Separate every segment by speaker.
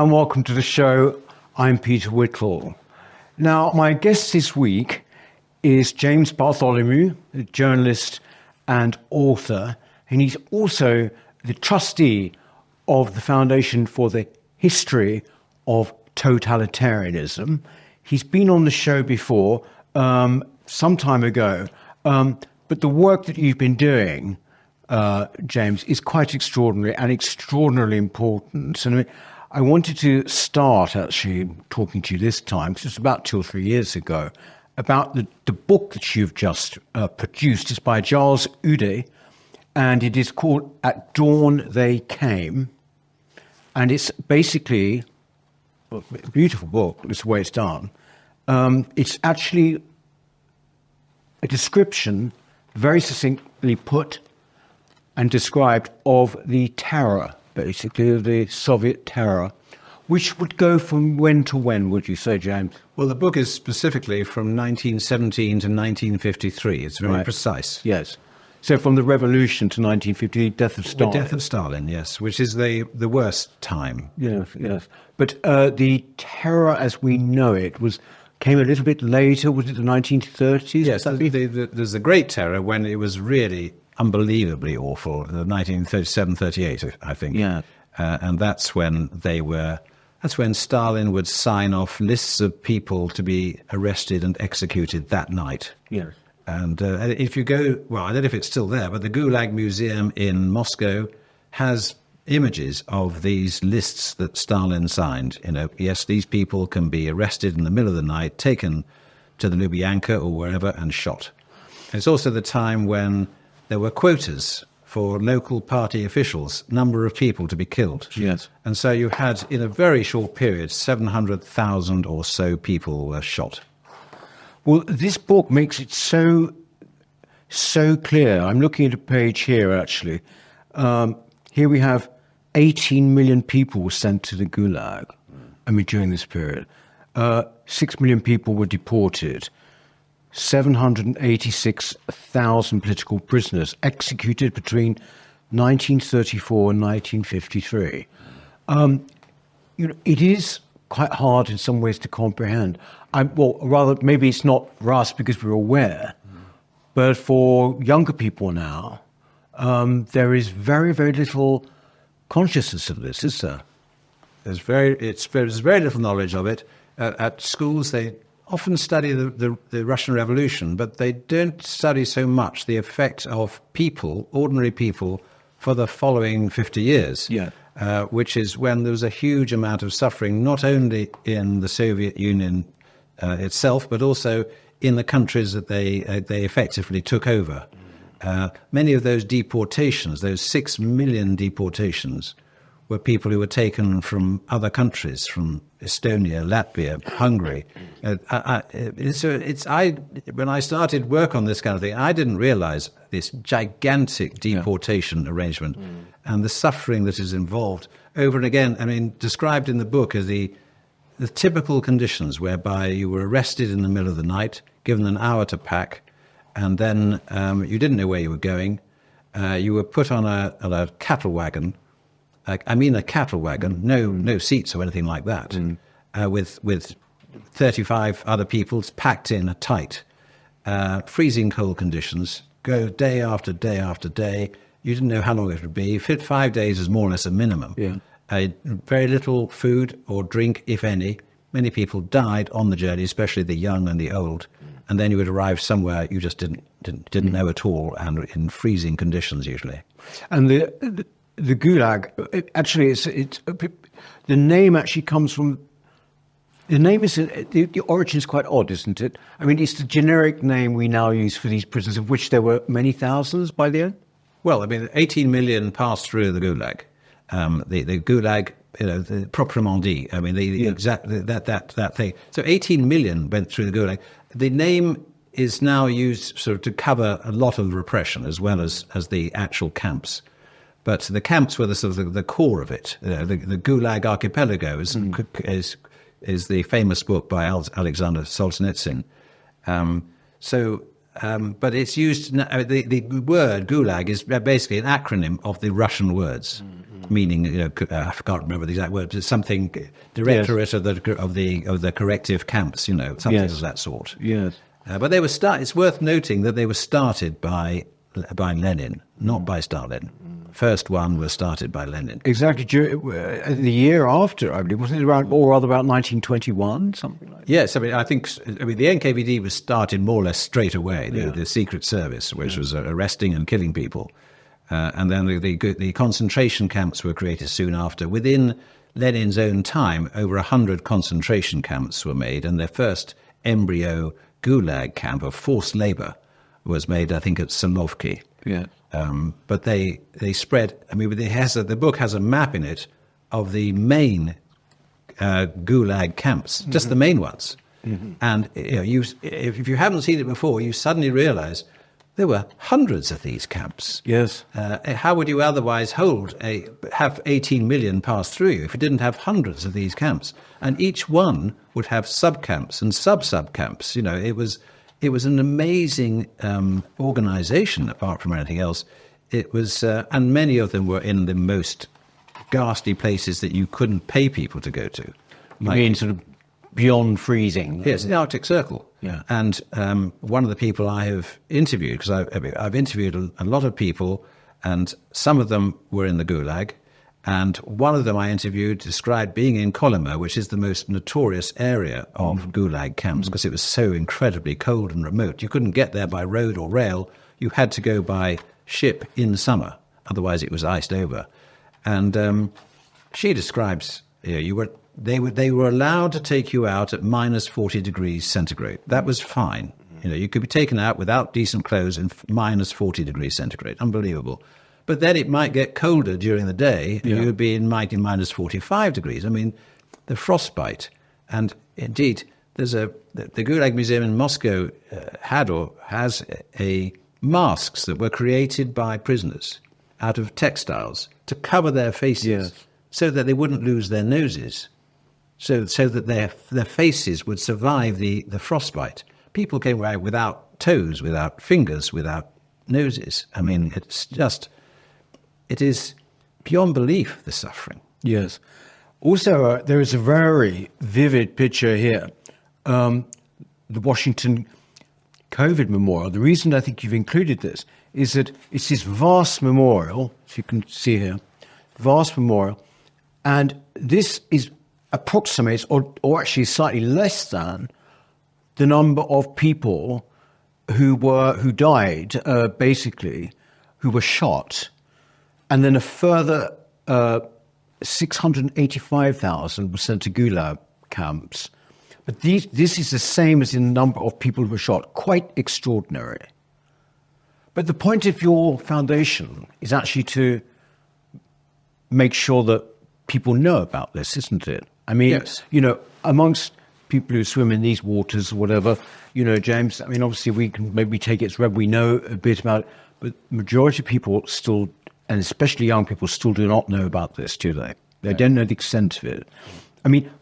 Speaker 1: and welcome to the show. I'm Peter Whittle. Now, my guest this week is James Bartholomew, a journalist and author, and he's also the trustee of the Foundation for the History of Totalitarianism. He's been on the show before, some time ago, but the work that you've been doing, James, is quite extraordinary and extraordinarily important. And I wanted to start actually talking to you this time, because it's about 2 or 3 years ago, about the book that you've just produced. It's by Giles Udy, and it is called At Dawn They Came. And it's basically a beautiful book, that's the way it's done. It's actually a description, very succinctly put and described, of the terror, basically, the Soviet terror, which would go from when to when, would you say, James?
Speaker 2: Well, the book is specifically from 1917 to 1953. It's very precise.
Speaker 1: Yes. So from the revolution to 1950, death of Stalin.
Speaker 2: The death of Stalin, yes, which is the worst time.
Speaker 1: Yes, yes. But the terror as we know it came a little bit later. Was it the 1930s?
Speaker 2: Yes, there's the Great Terror when it was really unbelievably awful, 1937, 38, I think.
Speaker 1: Yeah.
Speaker 2: And that's when Stalin would sign off lists of people to be arrested and executed that night.
Speaker 1: Yes.
Speaker 2: And if you go, well, I don't know if it's still there, but the Gulag Museum in Moscow has images of these lists that Stalin signed. You know, yes, these people can be arrested in the middle of the night, taken to the Lubyanka or wherever and shot. And it's also the time when there were quotas for local party officials, number of people to be killed.
Speaker 1: Yes.
Speaker 2: And so you had, in a very short period, 700,000 or so people were shot.
Speaker 1: Well, this book makes it so clear. I'm looking at a page here, actually. Here we have 18 million people were sent to the Gulag, during this period. 6 million people were deported. 786,000 political prisoners executed between 1934 and 1953. It is quite hard in some ways to comprehend. Rather, maybe it's not for us because we're aware, but for younger people now, there is very, very little consciousness of this, is there?
Speaker 2: There's very little knowledge of it. At schools, they often study the Russian Revolution, but they don't study so much the effect of people, ordinary people, for the following 50 years.
Speaker 1: Yeah.
Speaker 2: Which is when there was a huge amount of suffering, not only in the Soviet Union itself, but also in the countries that they effectively took over. Many of those deportations, those 6 million deportations, were people who were taken from other countries, from Estonia, Latvia, Hungary. When I started work on this kind of thing, I didn't realize this gigantic deportation arrangement and the suffering that is involved over and again. Described in the book as the typical conditions whereby you were arrested in the middle of the night, given an hour to pack, and then you didn't know where you were going. You were put on a cattle wagon. A cattle wagon, no seats or anything like that, with 35 other people packed in tight, freezing cold conditions, go day after day after day. You didn't know how long it would be. 5 days is more or less a minimum.
Speaker 1: Yeah.
Speaker 2: Very little food or drink, if any. Many people died on the journey, especially the young and the old. And then you would arrive somewhere you just didn't know at all, and in freezing conditions usually.
Speaker 1: And the Gulag, the name actually comes from, the origin is quite odd, isn't it? It's the generic name we now use for these prisoners, of which there were many thousands by the end.
Speaker 2: Well, 18 million passed through the Gulag. The Gulag, the proprement dit, that thing. So 18 million went through the Gulag. The name is now used sort of to cover a lot of repression as well as the actual camps. But the camps were the core of it. The Gulag Archipelago is the famous book by Alexander Solzhenitsyn. But it's used, the word Gulag is basically an acronym of the Russian words. meaning, I can't remember the exact word, but it's something, directorate of the corrective camps, something of that sort.
Speaker 1: Yes.
Speaker 2: But they were it's worth noting that they were started by Lenin, not by Stalin. First one was started by Lenin.
Speaker 1: Exactly. The year after, I believe, wasn't it about 1921, something like that?
Speaker 2: Yes, I think the NKVD was started more or less straight away. The Secret Service, which was arresting and killing people, and then the concentration camps were created soon after. Within Lenin's own time, over 100 concentration camps were made, and their first embryo Gulag camp of forced labor was made, I think, at Solovki.
Speaker 1: Yeah.
Speaker 2: But they spread. The book has a map in it of the main Gulag camps, just the main ones. Mm-hmm. And if you haven't seen it before, you suddenly realise there were hundreds of these camps.
Speaker 1: Yes.
Speaker 2: How would you otherwise have 18 million pass through you if you didn't have hundreds of these camps? And each one would have sub-camps and sub-camps. It was an amazing organisation, apart from anything else. It was, and many of them were in the most ghastly places that you couldn't pay people to go to.
Speaker 1: You mean sort of beyond freezing?
Speaker 2: Yes, the Arctic Circle.
Speaker 1: Yeah.
Speaker 2: And one of the people I have interviewed, because I've interviewed a lot of people, and some of them were in the Gulag, and one of them I interviewed described being in Kolyma, which is the most notorious area of Gulag camps, because it was so incredibly cold and remote. You couldn't get there by road or rail. You had to go by ship in summer, otherwise it was iced over. And she describes, they were allowed to take you out at minus 40 degrees centigrade. That was fine. You could be taken out without decent clothes in minus 40 degrees centigrade. Unbelievable. But then it might get colder during the day. You would be in minus 45 degrees. The frostbite. And indeed, the Gulag Museum in Moscow has masks that were created by prisoners out of textiles to cover their faces, so that they wouldn't lose their noses, so that their faces would survive the frostbite. People came away without toes, without fingers, without noses. It is beyond belief, the suffering.
Speaker 1: Yes. Also, there is a very vivid picture here. The Washington COVID memorial. The reason I think you've included this is that it's this vast memorial, as you can see here, vast memorial, and this approximates, or actually slightly less than, the number of people who died, who were shot. And then a further 685,000 were sent to Gulag camps. But this is the same as in the number of people who were shot. Quite extraordinary. But the point of your foundation is actually to make sure that people know about this, isn't it?
Speaker 2: Yes.
Speaker 1: Amongst people who swim in these waters or whatever, James, obviously we can maybe take it as read, we know a bit about it, but the majority of people still, and especially young people, still do not know about this, do they? They don't know the extent of it.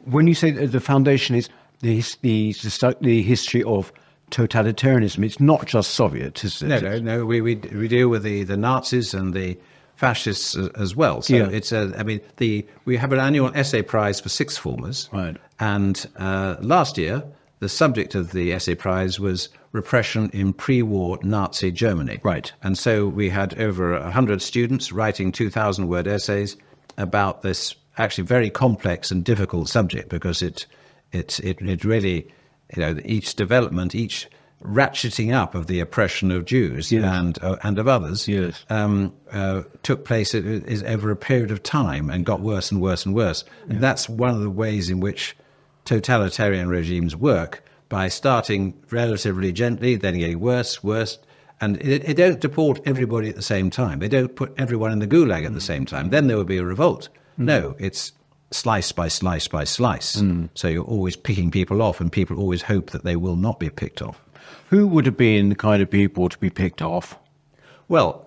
Speaker 1: When you say that the foundation is the history of totalitarianism, it's not just Soviet, is it?
Speaker 2: No. We deal with the Nazis and the fascists as well. So it's we have an annual essay prize for sixth formers,
Speaker 1: right?
Speaker 2: And last year, the subject of the essay prize was repression in pre-war Nazi Germany.
Speaker 1: Right.
Speaker 2: And so we had over 100 students writing 2,000-word essays about this actually very complex and difficult subject, because it really, each development, each ratcheting up of the oppression of Jews and of others took place is over a period of time and got worse and worse and worse. Yeah. And that's one of the ways in which totalitarian regimes work, by starting relatively gently, then getting worse, and they don't deport everybody at the same time. They don't put everyone in the Gulag at the same time. Then there would be a revolt. No, it's slice by slice by slice. So you're always picking people off, and people always hope that they will not be picked off.
Speaker 1: Who would have been the kind of people to be picked off?
Speaker 2: Well,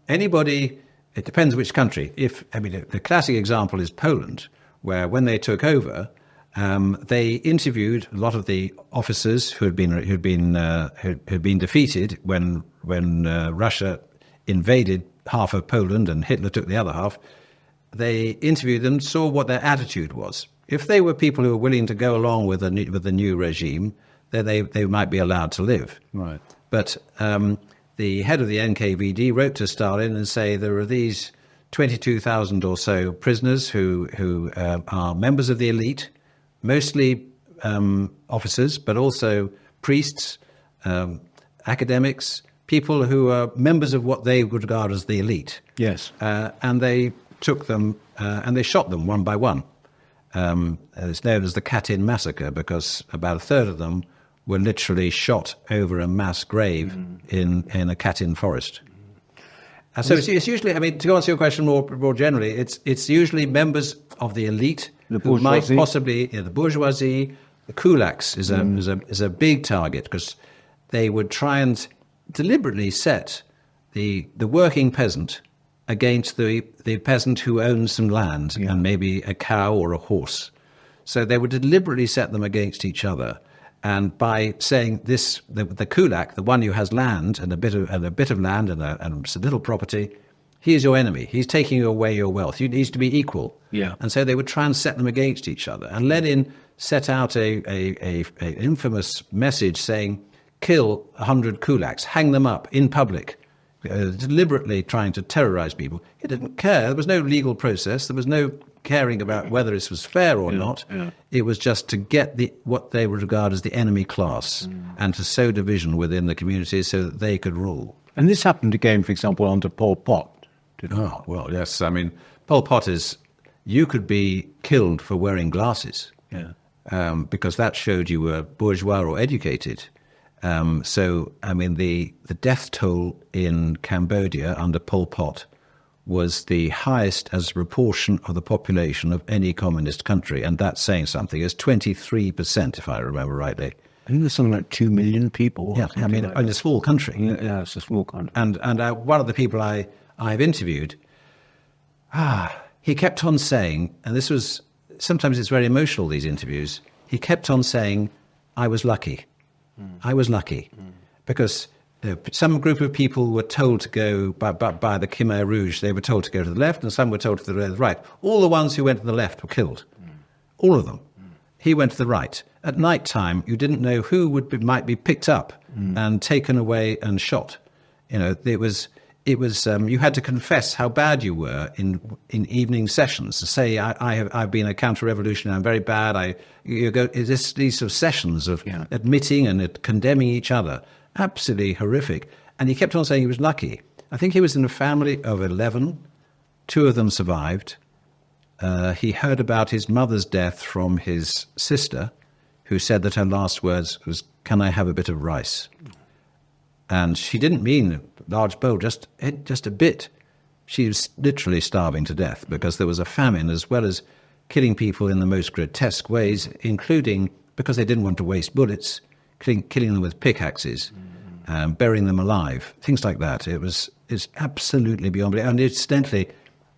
Speaker 2: anybody. It depends which country. The classic example is Poland, where when they took over, they interviewed a lot of the officers who had been defeated when Russia invaded half of Poland and Hitler took the other half. they interviewed them, saw what their attitude was. If they were people who were willing to go along with the new regime, then they might be allowed to live.
Speaker 1: Right.
Speaker 2: But the head of the NKVD wrote to Stalin and say there are these 22,000 or so prisoners who are members of the elite, mostly officers, but also priests, academics, people who are members of what they would regard as the elite.
Speaker 1: Yes.
Speaker 2: And they took them and they shot them one by one. It's known as the Katyn massacre because about a third of them were literally shot over a mass grave in a Katyn forest. So it's usually, I mean, to answer your question more generally, it's usually members of the elite who might possibly, the bourgeoisie. The kulaks is a big target because they would try and deliberately set the working peasant against the peasant who owns some land and maybe a cow or a horse. So they would deliberately set them against each other. And by saying this, the kulak, the one who has land and a bit of land and a little property, he is your enemy. He's taking away your wealth. He needs to be equal.
Speaker 1: Yeah.
Speaker 2: And so they would try and set them against each other. And Lenin set out a infamous message saying, kill 100 kulaks, hang them up in public, deliberately trying to terrorize people. He didn't care. There was no legal process. There was no caring about whether this was fair or not. Yeah. It was just to get what they would regard as the enemy class and to sow division within the community so that they could rule.
Speaker 1: And this happened again, for example, under Pol Pot.
Speaker 2: Oh, well, yes. I mean, Pol Pot you could be killed for wearing glasses because that showed you were bourgeois or educated. So, I mean, the death toll in Cambodia under Pol Pot was the highest as a proportion of the population of any communist country, and that's saying something. It's 23%, if I remember rightly.
Speaker 1: I think there's something like 2 million people.
Speaker 2: Yeah, I mean, in a small country.
Speaker 1: Yeah, it's a small country.
Speaker 2: And one of the people I've interviewed, he kept on saying, and this was, sometimes it's very emotional, these interviews, he kept on saying, I was lucky. I was lucky because some group of people were told to go by the Khmer Rouge. They were told to go to the left and some were told to the right. All the ones who went to the left were killed. All of them. He went to the right. At night time, you didn't know who might be picked up and taken away and shot. You know, it was you had to confess how bad you were in evening sessions. To say I've been a counter-revolutionary, I'm very bad. These sort of sessions of admitting and condemning each other, absolutely horrific. And he kept on saying he was lucky. I think he was in a family of 11. 2 of them survived. He heard about his mother's death from his sister, who said that her last words was, "Can I have a bit of rice?" And she didn't mean a large bowl, just a bit. She was literally starving to death because there was a famine, as well as killing people in the most grotesque ways, including because they didn't want to waste bullets, killing them with pickaxes, burying them alive, things like that. It's absolutely beyond belief. And incidentally,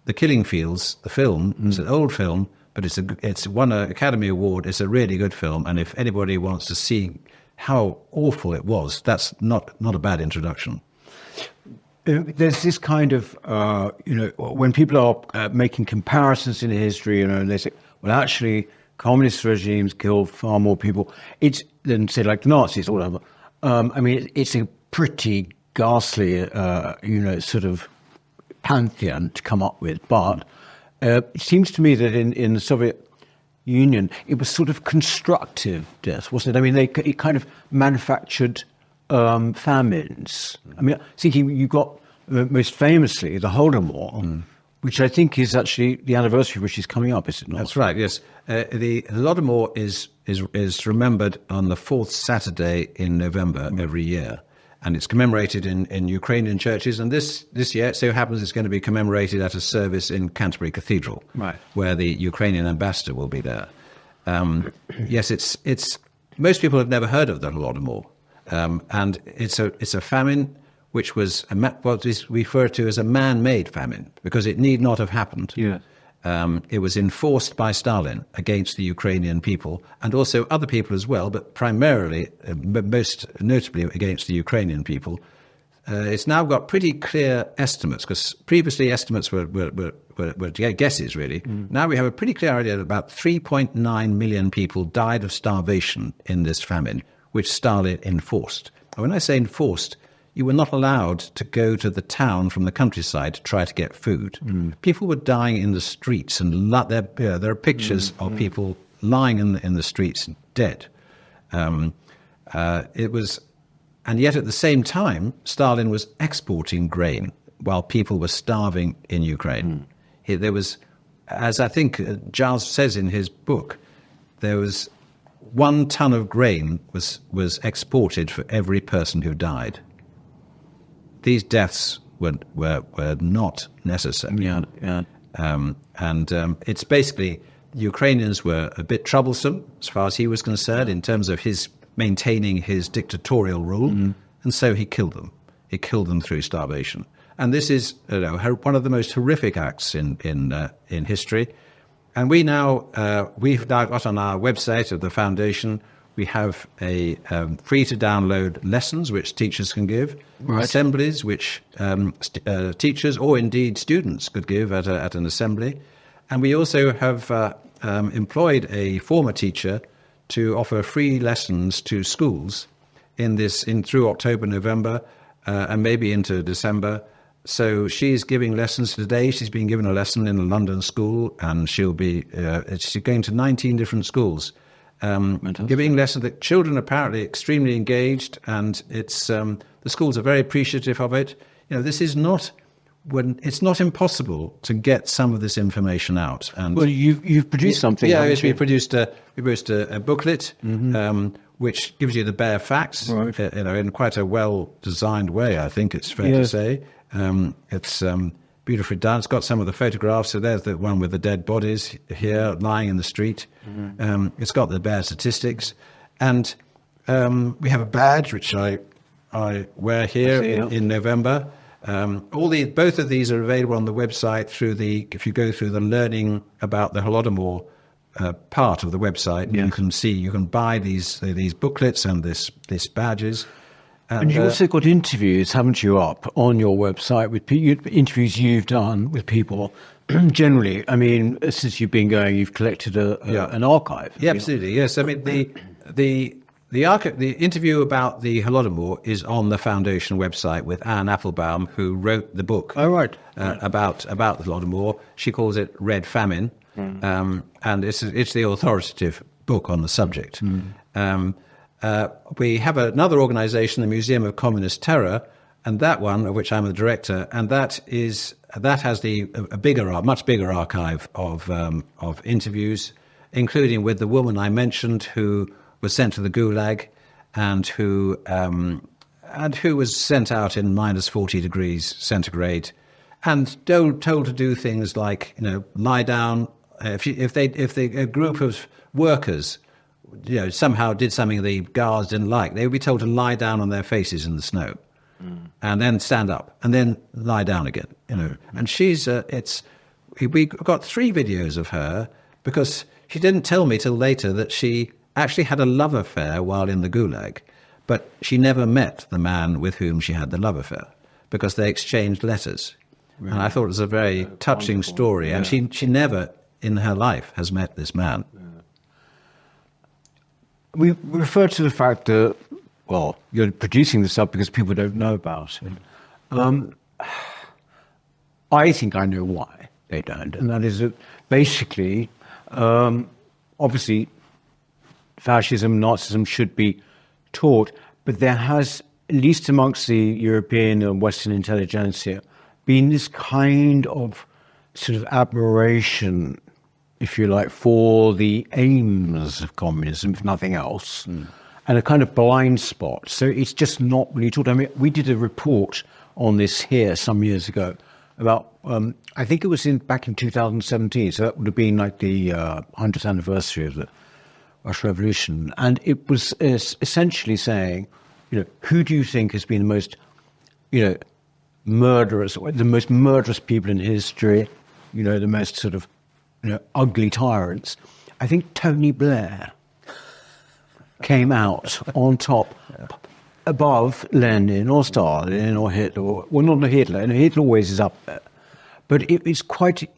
Speaker 2: The Killing Fields, the film, it's an old film, but it's won an Academy Award. It's a really good film, and if anybody wants to see how awful it was, that's not a bad introduction.
Speaker 1: There's this kind of, when people are making comparisons in history, and they say, well, actually, communist regimes killed far more people. It's than say like the Nazis or whatever. I mean, it's a pretty ghastly, sort of pantheon to come up with. But it seems to me that in the Soviet Union, it was sort of constructive death, wasn't it? I mean, it kind of manufactured famines. I mean, thinking you got most famously the Holodomor, which I think is actually the anniversary which is coming up, is it not?
Speaker 2: That's right. Yes, the Holodomor is remembered on the 4th Saturday in November every year, and it's commemorated in Ukrainian churches. And this year, it so happens it's going to be commemorated at a service in Canterbury Cathedral,
Speaker 1: right,
Speaker 2: where the Ukrainian ambassador will be there. Yes, it's most people have never heard of the Holodomor, and it's a famine which was what is referred to as a man-made famine, because it need not have happened.
Speaker 1: Yeah.
Speaker 2: It was enforced by Stalin against the Ukrainian people, and also other people as well, but primarily, most notably against the Ukrainian people. It's now got pretty clear estimates, because previously estimates were were guesses, really. Now we have a pretty clear idea that about 3.9 million people died of starvation in this famine, which Stalin enforced. And when I say enforced, you were not allowed to go to the town from the countryside to try to get food. People were dying in the streets, and there are pictures of people lying in the streets dead. It was, and yet at the same time, Stalin was exporting grain while people were starving in Ukraine. There was, as I think Giles says in his book, there was 1 ton of grain was exported for every person who died. These deaths were not necessary. It's basically, the Ukrainians were a bit troublesome as far as he was concerned in terms of his maintaining his dictatorial rule, and so he killed them. He killed them through starvation. And this is one of the most horrific acts in history. And we've now got on our website of the foundation, we have a free to download lessons which teachers can give, assemblies which teachers or indeed students could give at an assembly. And we also have employed a former teacher to offer free lessons to schools through October, November, and maybe into December. So she's giving lessons today. She's been given a lesson in a London school, and she's going to 19 different schools, giving lessons that children are apparently extremely engaged, and the schools are very appreciative of it. This is not it's not impossible to get some of this information out. And
Speaker 1: well, you've produced something.
Speaker 2: Yeah, we produced a booklet. Which gives you the bare facts, in quite a well-designed way, I think it's fair to say. It's beautifully done. It's got some of the photographs. So there's the one with the dead bodies here lying in the street. It's got the bare statistics. And we have a badge, which I wear here in November. Both of these are available on the website if you go through the learning about the Holodomor part of the website, you can buy these booklets and this badges.
Speaker 1: And you also got interviews, haven't you, up on your website with interviews you've done with people. Generally, I mean, since you've been going, you've collected an archive.
Speaker 2: Yeah, absolutely. Yes, I mean the interview about the Holodomor is on the foundation website with Anne Applebaum, who wrote the book. About the Holodomor. She calls it Red Famine. And it's the authoritative book on the subject. We have another organization, the Museum of Communist Terror, and that one, of which I'm the director, and that has a much bigger archive of interviews, including with the woman I mentioned who was sent to the Gulag and who was sent out in minus 40 degrees centigrade, and told to do things like lie down. If a group of workers, somehow did something the guards didn't like, they would be told to lie down on their faces in the snow, and then stand up, and then lie down again. And she's we got 3 videos of her, because she didn't tell me till later that she actually had a love affair while in the Gulag, but she never met the man with whom she had the love affair, because they exchanged letters. Really? And I thought it was a very touching story, and she never in her life has met this man.
Speaker 1: We refer to the fact that, you're producing this up because people don't know about it. I think I know why they don't, and that is that basically, obviously, fascism, Nazism should be taught, but there has, at least amongst the European and Western intelligentsia, been this kind of sort of admiration, if you like, for the aims of communism, if nothing else, and a kind of blind spot. So it's just not really taught. I mean, we did a report on this here some years ago about, I think it was back in 2017, so that would have been like the 100th anniversary of the Russian Revolution. And it was essentially saying, who do you think has been the most, murderous, the most murderous people in history, the most sort of, ugly tyrants? I think Tony Blair came out on top, above Lenin or Stalin or Hitler. Well, not Hitler, and Hitler always is up there. But it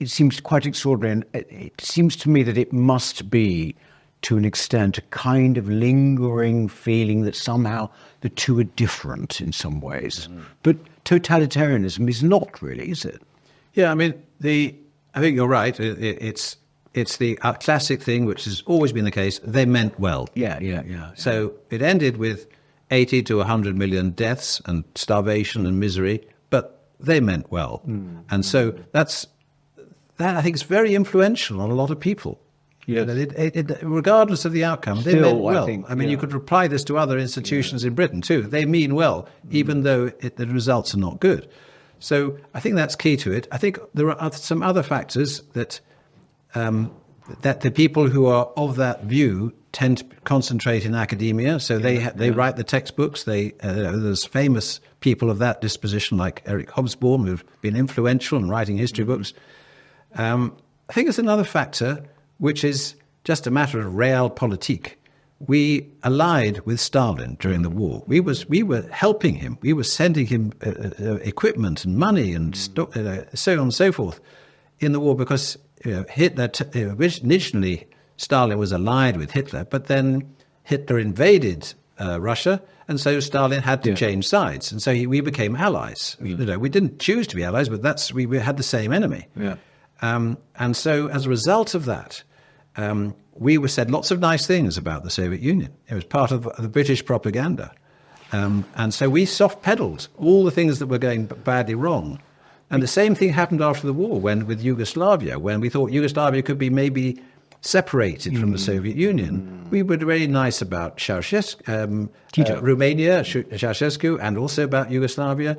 Speaker 1: seems quite extraordinary. And it seems to me that it must be, to an extent, a kind of lingering feeling that somehow the two are different in some ways. But totalitarianism is not really, is it?
Speaker 2: Yeah, I mean, I think you're right. It's the classic thing, which has always been the case. They meant well.
Speaker 1: Yeah.
Speaker 2: So it ended with 80 to 100 million deaths and starvation and misery, but they meant well. And so that I think is very influential on a lot of people.
Speaker 1: Yes.
Speaker 2: Regardless of the outcome, they
Speaker 1: Still,
Speaker 2: meant well.
Speaker 1: I think,
Speaker 2: you could apply this to other institutions in Britain too. They mean well, even though the results are not good. So I think that's key to it. I think there are some other factors that the people who are of that view tend to concentrate in academia. So they write the textbooks. There's famous people of that disposition like Eric Hobsbawm, who've been influential in writing history books. I think there's another factor, which is just a matter of realpolitik. We allied with Stalin during the war. We were helping him. We were sending him equipment and money and so on and so forth in the war because Hitler. Initially, Stalin was allied with Hitler, but then Hitler invaded Russia, and so Stalin had to change sides, and so we became allies. We didn't choose to be allies, but we had the same enemy.
Speaker 1: Yeah.
Speaker 2: And so, as a result of that, we were said lots of nice things about the Soviet Union. It was part of the British propaganda. And so we soft-pedaled all the things that were going badly wrong. And the same thing happened after the war with Yugoslavia, when we thought Yugoslavia could be maybe separated from the Soviet Union. We were very nice about Romania, Ceausescu, and also about Yugoslavia.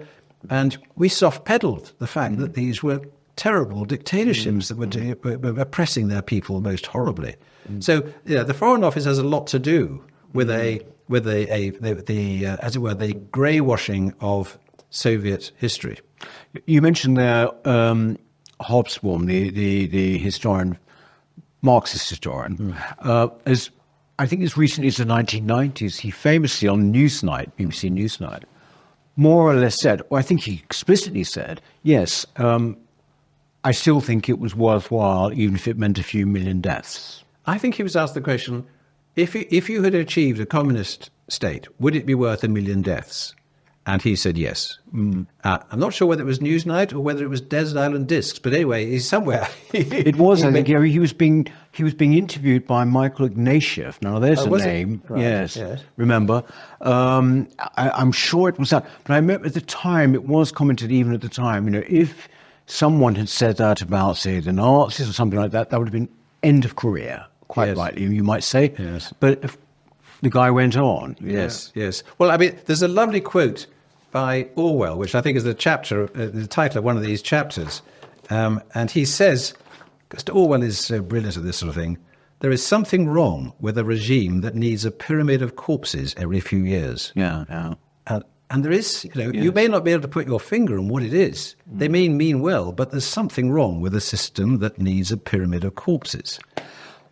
Speaker 2: And we soft-pedaled the fact that these were terrible dictatorships that were oppressing their people most horribly. So the Foreign Office has a lot to do with as it were, the grey washing of Soviet history.
Speaker 1: You mentioned there Hobsbawm, the historian, Marxist historian. As I think as recently as the 1990s, he famously on Newsnight, BBC Newsnight, more or less said, or I think he explicitly said, yes, I still think it was worthwhile, even if it meant a few million deaths.
Speaker 2: I think he was asked the question, if you had achieved a communist state, would it be worth 1 million deaths? And he said yes. I'm not sure whether it was Newsnight or whether it was Desert Island Discs, but anyway, he's somewhere.
Speaker 1: It was, I think, he was being interviewed by Michael Ignatieff. Now, there's a name.
Speaker 2: Right.
Speaker 1: Yes, remember. I'm sure it was that. But I remember at the time, it was commented even at the time, if someone had said that about, say, the Nazis or something like that, that would have been end of career, quite rightly, you might say.
Speaker 2: Yes.
Speaker 1: But if the guy went on.
Speaker 2: Yes. Well, I mean, there's a lovely quote by Orwell, which I think is the title of one of these chapters. And he says, because Orwell is so brilliant at this sort of thing, there is something wrong with a regime that needs a pyramid of corpses every few years.
Speaker 1: Yeah.
Speaker 2: And there is, you may not be able to put your finger on what it is. They may mean well, but there's something wrong with a system that needs a pyramid of corpses.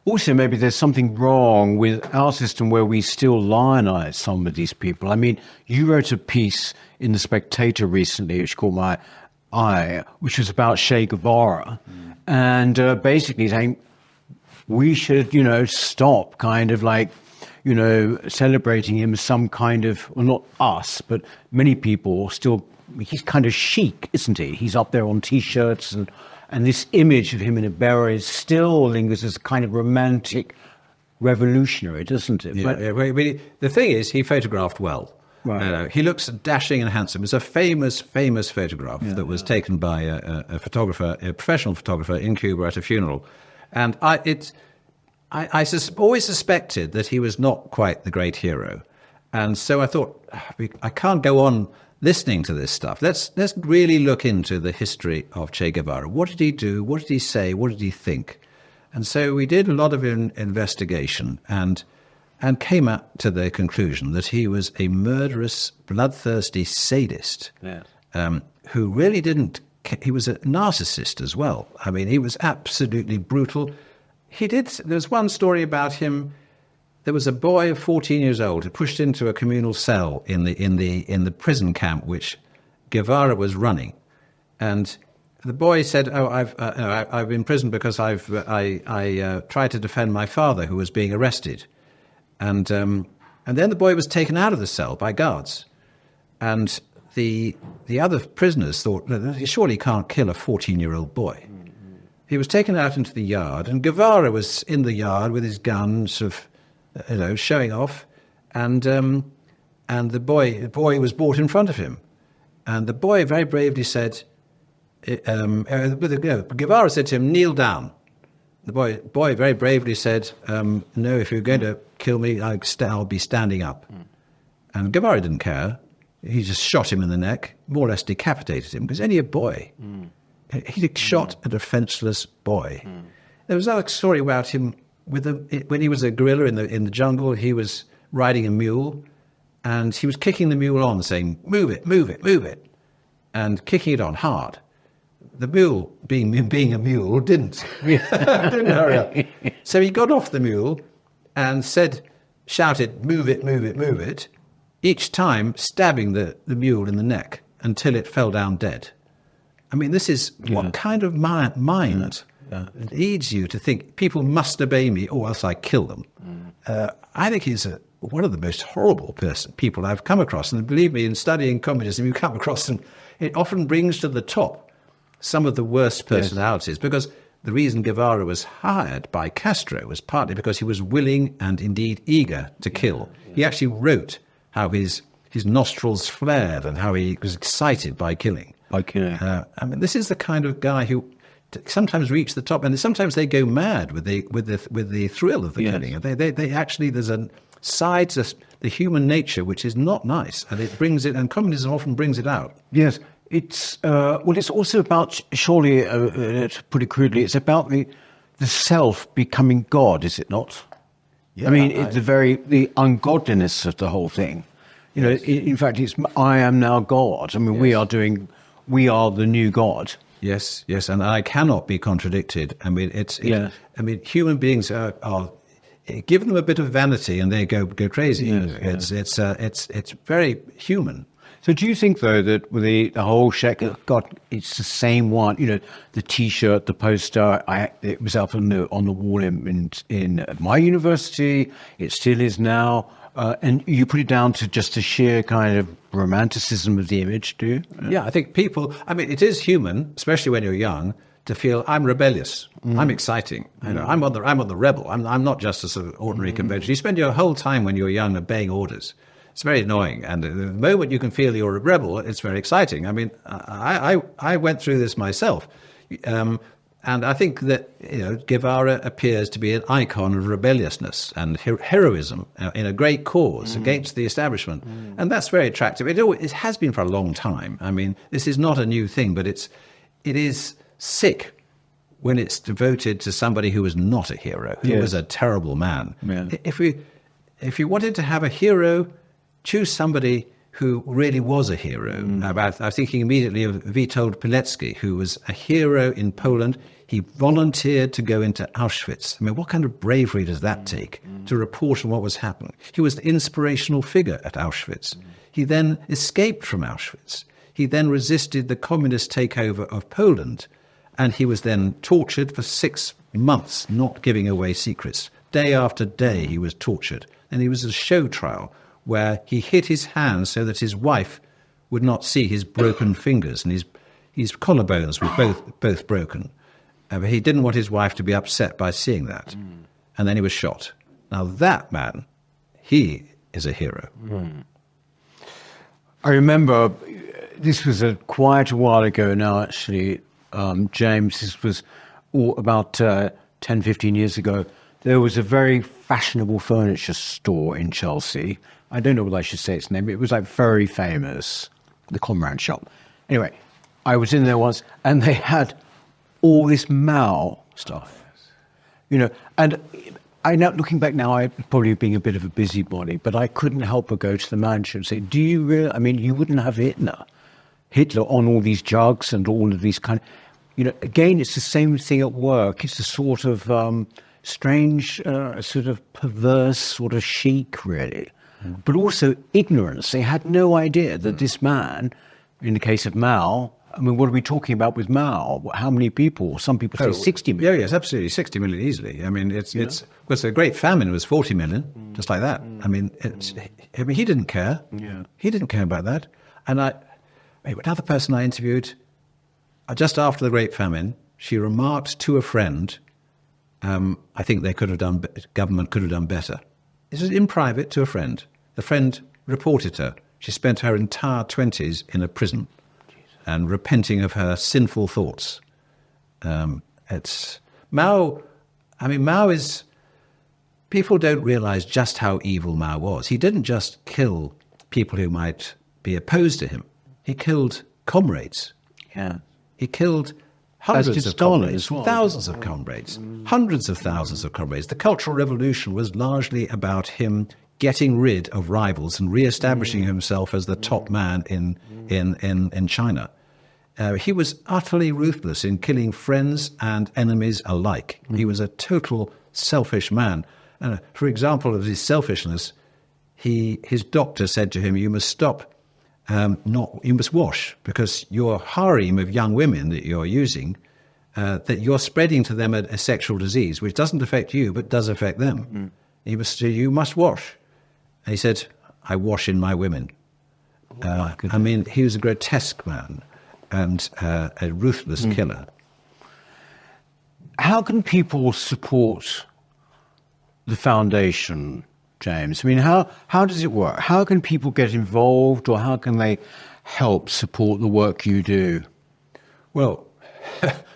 Speaker 1: Also, maybe there's something wrong with our system where we still lionize some of these people. I mean, you wrote a piece in The Spectator recently, which called My Eye, which was about Che Guevara, and basically saying we should, stop kind of like, celebrating him as some kind of, well, not us, but many people still, he's kind of chic, isn't he? He's up there on T-shirts and this image of him in a beret still lingers as a kind of romantic revolutionary, doesn't it?
Speaker 2: Yeah, the thing is, he photographed well.
Speaker 1: Right.
Speaker 2: He looks dashing and handsome. It's a famous photograph that was taken by a photographer, a professional photographer in Cuba at a funeral. And I always suspected that he was not quite the great hero. And so I thought, I can't go on listening to this stuff. Let's really look into the history of Che Guevara. What did he do? What did he say? What did he think? And so we did a lot of investigation and came up to the conclusion that he was a murderous, bloodthirsty sadist who really didn't. He was a narcissist as well. I mean, he was absolutely brutal. There's one story about him. There was a boy of 14 years old who pushed into a communal cell in the prison camp which Guevara was running, and the boy said, "Oh, I've been in prison because I tried to defend my father who was being arrested," and then the boy was taken out of the cell by guards, and the other prisoners thought, surely he can't kill a 14-year-old boy. He was taken out into the yard, and Guevara was in the yard with his gun, sort of, showing off, and the boy was brought in front of him, and the boy very bravely said. Guevara said to him, "Kneel down." The boy very bravely said, "No, if you're going to kill me, I'll be standing up." And Guevara didn't care. He just shot him in the neck, more or less decapitated him, because only a boy. He shot a defenseless boy. There was another story about him when he was a guerrilla in the jungle. He was riding a mule, and he was kicking the mule on, saying, "Move it, move it, move it," and kicking it on hard. The mule, being a mule, didn't hurry up. So he got off the mule and shouted, "Move it, move it, move it," each time stabbing the mule in the neck until it fell down dead. I mean, this is what kind of mind leads you to think people must obey me or else I kill them. I think he's one of the most horrible people I've come across. And believe me, in studying communism, you come across them. It often brings to the top some of the worst personalities, because the reason Guevara was hired by Castro was partly because he was willing and indeed eager to kill. He actually wrote how his nostrils flared and how he was excited by killing. I mean, this is the kind of guy who sometimes reach the top, and sometimes they go mad with the thrill of the killing. They actually, there's a side to the human nature which is not nice, and it brings it, and communism often brings it out.
Speaker 1: Yes. It's it's also about, surely, to put it crudely, it's about the self becoming God, is it not? Yeah, I mean, it's the ungodliness of the whole thing. In fact, it's "I am now God." I mean, we are the new God.
Speaker 2: Yes, and I cannot be contradicted. I mean, I mean, human beings are give them a bit of vanity and they go crazy. Yes, it's very human.
Speaker 1: So do you think, though, that with the whole God, it's the same one, the T-shirt, the poster, it was up on the wall in my university, it still is now, and you put it down to just a sheer kind of romanticism of the image, do you?
Speaker 2: Yeah, I think it is human, especially when you're young, to feel I'm rebellious, I'm exciting, I'm on the rebel, I'm not just a sort of ordinary convention. You spend your whole time when you're young obeying orders. It's very annoying, and the moment you can feel you're a rebel, it's very exciting. I mean, I went through this myself, and I think that Guevara appears to be an icon of rebelliousness and heroism in a great cause against the establishment, and that's very attractive. It has been for a long time. I mean, this is not a new thing, but it is sick when it's devoted to somebody who was not a hero, who was a terrible man. Yeah. If you wanted to have a hero, choose somebody who really was a hero. I was thinking immediately of Witold Pilecki, who was a hero in Poland. He volunteered to go into Auschwitz. I mean, what kind of bravery does that take to report on what was happening? He was the inspirational figure at Auschwitz. He then escaped from Auschwitz. He then resisted the communist takeover of Poland, and he was then tortured for 6 months, not giving away secrets. Day after day, he was tortured. And he was a show trial where he hid his hands so that his wife would not see his broken fingers, and his collarbones were both broken. But he didn't want his wife to be upset by seeing that. And then he was shot. Now that man, he is a hero.
Speaker 1: I remember, this was quite a while ago now, actually, James. This was about 10, 15 years ago. There was a very fashionable furniture store in Chelsea. I don't know whether I should say its name. It was very famous, the Comrade shop. Anyway, I was in there once, and they had all this Mao stuff, and I now, looking back now, I'm probably being a bit of a busybody, but I couldn't help but go to the manager and say, do you really, I mean, you wouldn't have Hitler on all these jugs and all of these again, it's the same thing at work. It's a sort of strange, sort of perverse sort of chic, really. But also ignorance. They had no idea that this man, in the case of Mao, I mean, what are we talking about with Mao? How many people? Some people say 60 million.
Speaker 2: Yeah, yes, absolutely. 60 million easily. I mean, because the Great Famine was 40 million, just like that. I mean, he didn't care.
Speaker 1: Yeah.
Speaker 2: He didn't care about that. And another person I interviewed, just after the Great Famine, she remarked to a friend, I think government could have done better. This was in private to a friend. The friend reported her. She spent her entire 20s in a prison and repenting of her sinful thoughts. It's Mao. I mean, Mao is. People don't realize just how evil Mao was. He didn't just kill people who might be opposed to him. He killed comrades.
Speaker 1: Yeah.
Speaker 2: He killed hundreds of comrades,
Speaker 1: well.
Speaker 2: thousands of comrades, hundreds of thousands of comrades. The Cultural Revolution was largely about him getting rid of rivals and re-establishing himself as the top man in China. He was utterly ruthless in killing friends and enemies alike. He was a total selfish man. For example of his selfishness, his doctor said to him, "You must stop. You must wash, because your harem of young women that you're using, that you're spreading to them a sexual disease which doesn't affect you but does affect them. You must wash." And he said, "I wash in my women." I mean, he was a grotesque man and a ruthless killer.
Speaker 1: How can people support the foundation, James? I mean, how does it work? How can people get involved, or how can they help support the work you do?
Speaker 2: Well,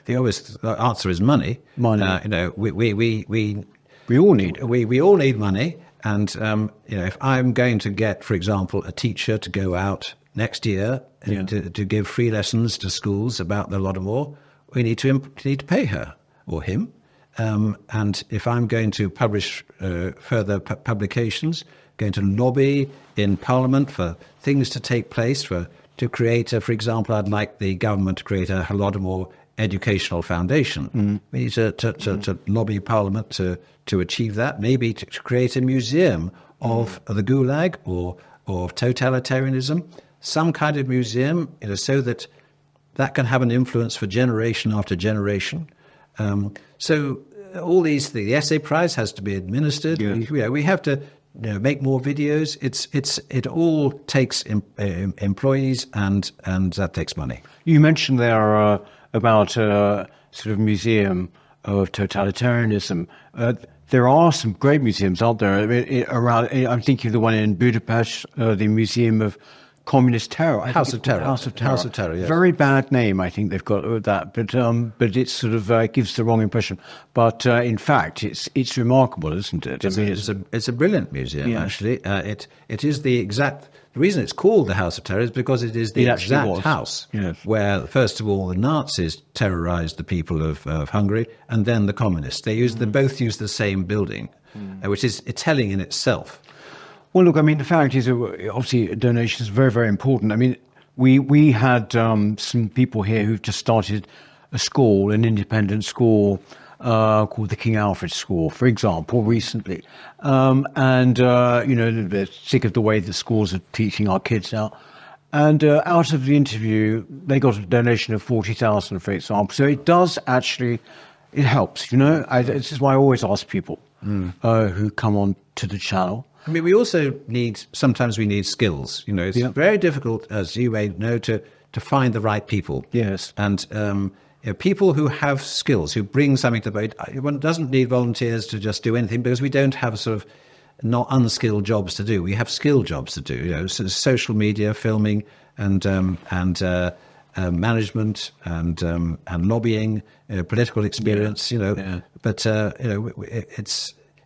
Speaker 2: the obvious answer is money.
Speaker 1: Money.
Speaker 2: We all need money. And if I'm going to get, for example, a teacher to go out next year to give free lessons to schools about the Holodomor, we need to pay her or him. And if I'm going to publish further publications, going to lobby in Parliament for things to take place, to create, for example, I'd like the government to create a Holodomor educational foundation. We need to lobby Parliament to achieve that, maybe to create a museum of the Gulag or totalitarianism, some kind of museum, so that can have an influence for generation after generation. So all these things, the essay prize has to be administered.
Speaker 1: Yes.
Speaker 2: We have to make more videos. It all takes employees and that takes money.
Speaker 1: You mentioned there about a sort of museum of totalitarianism. There are some great museums out there. I mean, I'm thinking of the one in Budapest, the Museum of Communist Terror.
Speaker 2: House of Terror.
Speaker 1: House of Terror.
Speaker 2: House of Terror, yes.
Speaker 1: Very bad name, I think they've got with that, but it sort of gives the wrong impression. But in fact, it's remarkable, isn't it?
Speaker 2: It's a brilliant museum, actually. It is the exact. The reason it's called the House of Terror is because it is the exact house where, first of all, the Nazis terrorized the people of Hungary, and then the communists. They both used the same building, which is telling in itself.
Speaker 1: Well, look, I mean, the fact is, obviously, donations are very, very important. I mean, we had some people here who've just started a school, an independent school called the King Alfred School, for example, recently. They're sick of the way the schools are teaching our kids now. And out of the interview, they got a donation of 40,000, for example. So it does actually, it helps, This is why I always ask people who come on to the channel.
Speaker 2: I mean, sometimes we need skills. It's very difficult, as you may know, to find the right people.
Speaker 1: Yes.
Speaker 2: And people who have skills, who bring something to the boat. One doesn't need volunteers to just do anything, because we don't have sort of not unskilled jobs to do. We have skilled jobs to do, social media, filming, and management, and lobbying, political experience. But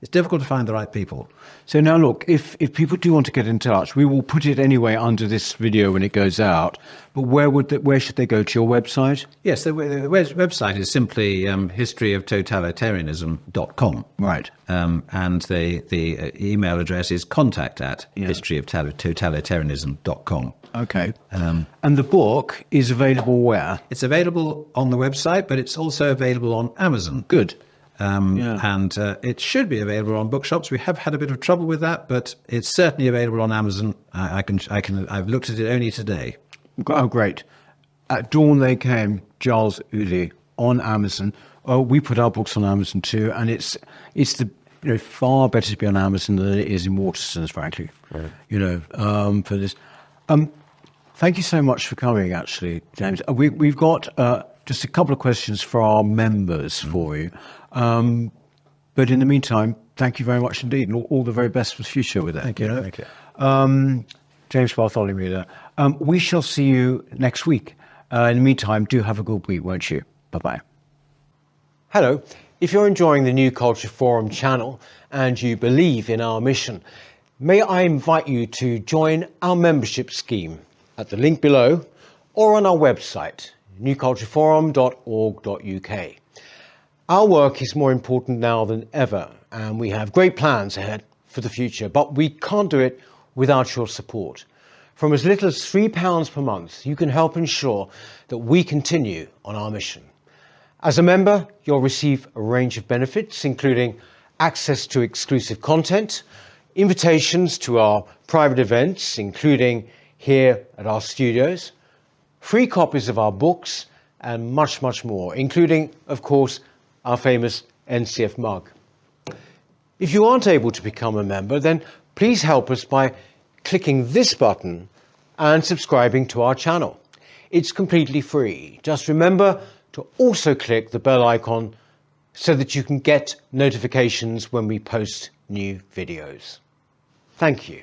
Speaker 2: it's difficult to find the right people.
Speaker 1: So now, look, if people do want to get in touch, we will put it anyway under this video when it goes out. But where should they go? To your website?
Speaker 2: Yes, the website is simply historyoftotalitarianism.com.
Speaker 1: Right.
Speaker 2: And the email address is contact@historyoftotalitarianism.com.
Speaker 1: Okay. And the book is available where?
Speaker 2: It's available on the website, but it's also available on Amazon.
Speaker 1: Good.
Speaker 2: And it should be available on bookshops. We have had a bit of trouble with that, but it's certainly available on Amazon. I've looked at it only today.
Speaker 1: Oh, great. At Dawn They Came, Giles Udy, on Amazon. We put our books on Amazon too, and it's far better to be on Amazon than it is in Waterstones, frankly. Right. For this. Thank you so much for coming, actually, James. We've got just a couple of questions for our members for you. But in the meantime, thank you very much indeed, and all the very best for the future with it.
Speaker 2: Thank you. Thank you.
Speaker 1: James Bartholomew there. We shall see you next week. In the meantime, do have a good week, won't you? Bye-bye.
Speaker 3: Hello. If you're enjoying the New Culture Forum channel and you believe in our mission, may I invite you to join our membership scheme at the link below or on our website, newcultureforum.org.uk. Our work is more important now than ever, and we have great plans ahead for the future, but we can't do it without your support. From as little as £3 per month, you can help ensure that we continue on our mission. As a member, you'll receive a range of benefits, including access to exclusive content, invitations to our private events, including here at our studios, free copies of our books, and much, much more, including, of course, our famous NCF mug. If you aren't able to become a member, then please help us by clicking this button and subscribing to our channel. It's completely free. Just remember to also click the bell icon so that you can get notifications when we post new videos. Thank you.